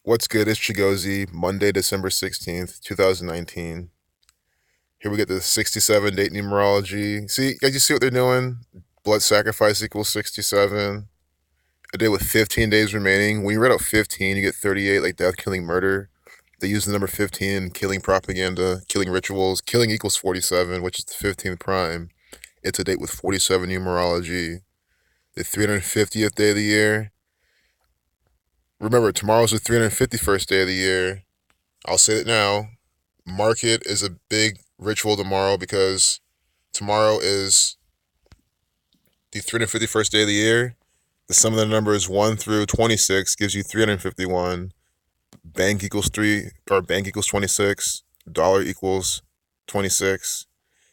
What's good? It's Chigozi, Monday, December 16th, 2019. Here we get the 67 date numerology. See, guys, you see what they're doing? Blood sacrifice equals 67. A day with 15 days remaining. When you read out 15, you get 38, like death, killing, murder. They use the number 15 in killing propaganda, killing rituals. Killing equals 47, which is the 15th prime. It's a date with 47 numerology. The 350th day of the year. Remember, tomorrow's the 351st day of the year. I'll say it now. Market is a big ritual tomorrow because tomorrow is the 351st day of the year. The sum of the numbers 1 through 26 gives you 351. Bank equals 3, or bank equals 26. Dollar equals 26.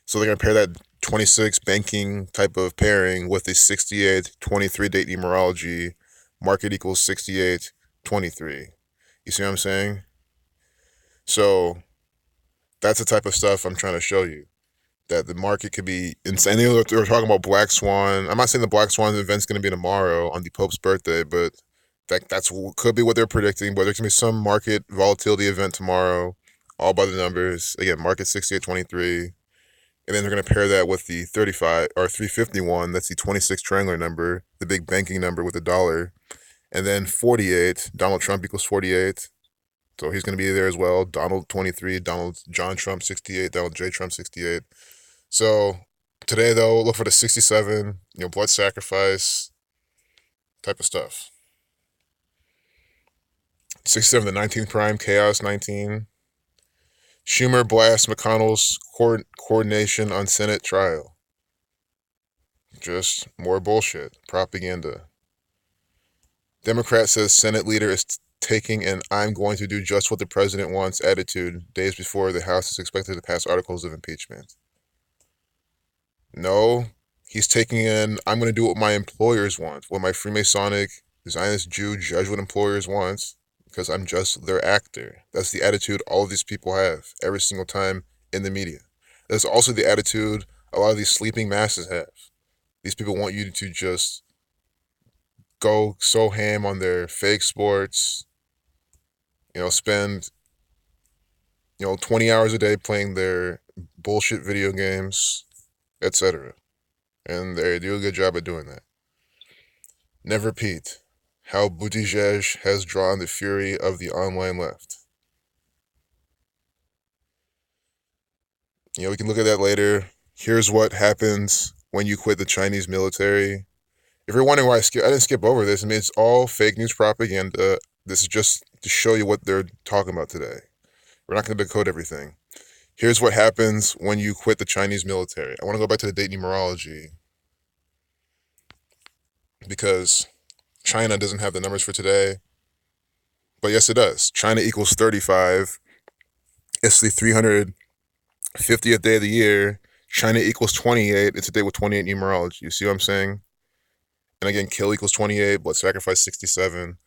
So they're going to pair that 26 banking type of pairing with the 68 23 date numerology. Market equals 68 23. You see what I'm saying? So that's the type of stuff I'm trying to show you. That the market could be insane. They were talking about Black Swan. I'm not saying the Black Swan event's going to be tomorrow on the Pope's birthday, but that's could be what they're predicting. But there's going to be some market volatility event tomorrow, all by the numbers. Again, market 6823. And then they're going to pair that with the 35 or 351. That's the 26 triangular number, the big banking number with the dollar. And then 48. Donald Trump equals 48. So he's going to be there as well. Donald 23, John Trump 68, Donald J. Trump 68. So today, though, look for the 67, blood sacrifice type of stuff. 67, the 19th prime, chaos 19. Schumer blasts McConnell's coordination on Senate trial. Just more bullshit, propaganda. Democrat says Senate leader is taking an I'm going to do just what the president wants attitude days before the House is expected to pass articles of impeachment. No, he's taking in, I'm going to do what my employers want, what my Freemasonic, Zionist Jew, Jesuit employers want, because I'm just their actor. That's the attitude all of these people have every single time in the media. That's also the attitude a lot of these sleeping masses have. These people want you to just go so ham on their fake sports, spend, 20 hours a day playing their bullshit video games, etc. And they do a good job at doing that. Never Pete. How Buttigieg has drawn the fury of the online left. We can look at that later. Here's what happens when you quit the Chinese military. If you're wondering why I didn't skip over this, it's all fake news propaganda. This is just to show you what they're talking about today. We're not going to decode everything. Here's what happens when you quit the Chinese military. I want to go back to the date numerology because China doesn't have the numbers for today. But yes, it does. China equals 35. It's the 350th day of the year. China equals 28. It's a day with 28 numerology. You see what I'm saying? And again, kill equals 28, blood sacrifice 67.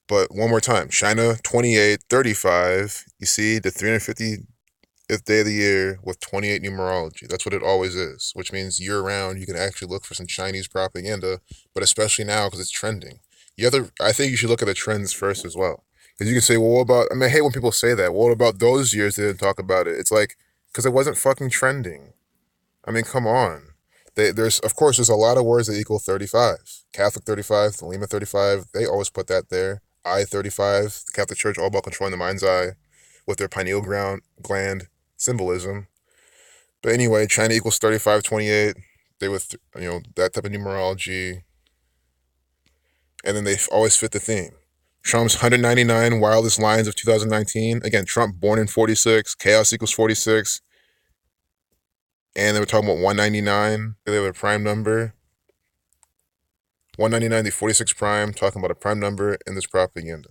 But one more time, China 28, 35. You see the 350th day of the year with 28 numerology. That's what it always is, which means year round you can actually look for some Chinese propaganda, but especially now because it's trending. I think you should look at the trends first as well. Because you can say, well, what about, I hate when people say that. Well, what about those years they didn't talk about it? It's like, because it wasn't fucking trending. Come on. Of course, there's a lot of words that equal 35. Catholic 35, Thelema 35, they always put that there. I 35, the Catholic Church, all about controlling the mind's eye with their pineal gland symbolism. But anyway, China equals 35, 28. They with, that type of numerology. And then they always fit the theme. Trump's 199 wildest lines of 2019. Again, Trump born in 46, chaos equals 46. And they were talking about 199. They have a prime number. 199, the 46 prime, talking about a prime number in this propaganda.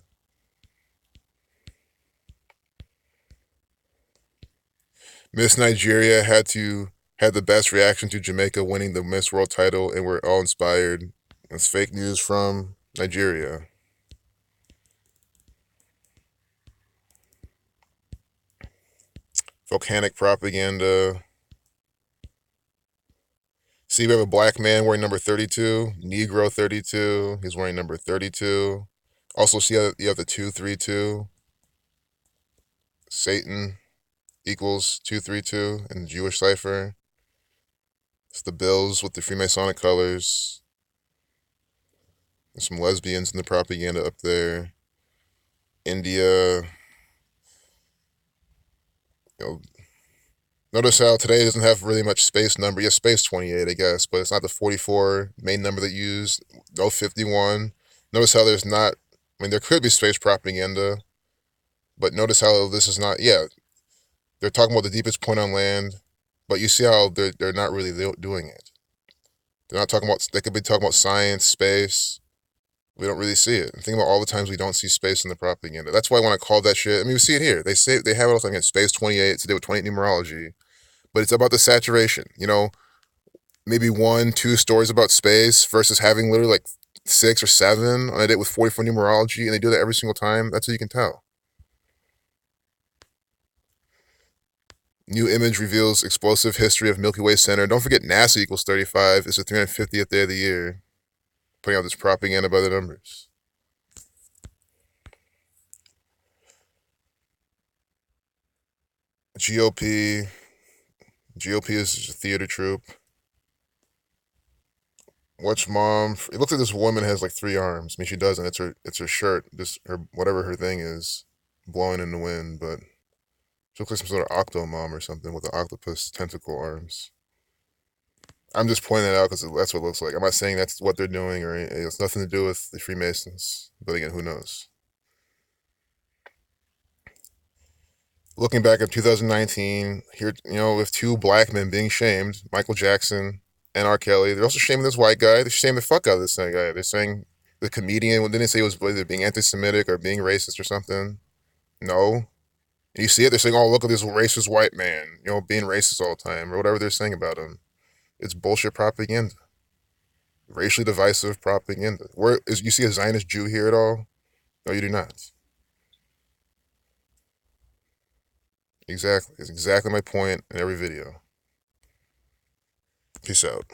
Miss Nigeria had the best reaction to Jamaica winning the Miss World title, and we're all inspired. It's fake news from Nigeria. Volcanic propaganda. See, we have a black man wearing number 32, Negro 32. He's wearing number 32. Also, see how you have the 232. Satan equals 232 in the Jewish cipher. It's the bills with the Freemasonic colors. There's some lesbians in the propaganda up there. India. You know, notice how today doesn't have really much space number. Yeah, space 28, I guess, but it's not the 44 main number that used. No 51. Notice how there's not. I mean, there could be space propaganda, but notice how this is not. Yeah, they're talking about the deepest point on land, but you see how they're not really doing it. They're not talking about. They could be talking about science, space. We don't really see it. And think about all the times we don't see space in the propaganda. That's why when I call that shit, I mean, we see it here. They say they have it all the time. Space 28. It's to do with 28 numerology, but it's about the saturation. You know, maybe 1, 2 stories about space versus having literally like 6 or 7 on a date with 44 numerology, and they do that every single time. That's how you can tell. New image reveals explosive history of Milky Way center. Don't forget NASA equals 35. It's the 350th day of the year. Putting out this propaganda by the numbers. GOP. GOP is a theater troupe. Watch mom. It looks like this woman has like 3 arms. I mean, she doesn't. It's her shirt, just her whatever her thing is, blowing in the wind. But she looks like some sort of octo mom or something with the octopus tentacle arms. I'm just pointing that out because that's what it looks like. I'm not saying that's what they're doing or it has nothing to do with the Freemasons. But again, who knows? Looking back at 2019, here, with 2 black men being shamed, Michael Jackson and R. Kelly. They're also shaming this white guy. They're shaming the fuck out of this guy. They're saying the comedian, didn't they say it was either being anti-Semitic or being racist or something? No. And you see it, they're saying, oh, look at this racist white man, being racist all the time, or whatever they're saying about him. It's bullshit propaganda. Racially divisive propaganda. You see a Zionist Jew here at all? No, you do not. Exactly. It's exactly my point in every video. Peace out.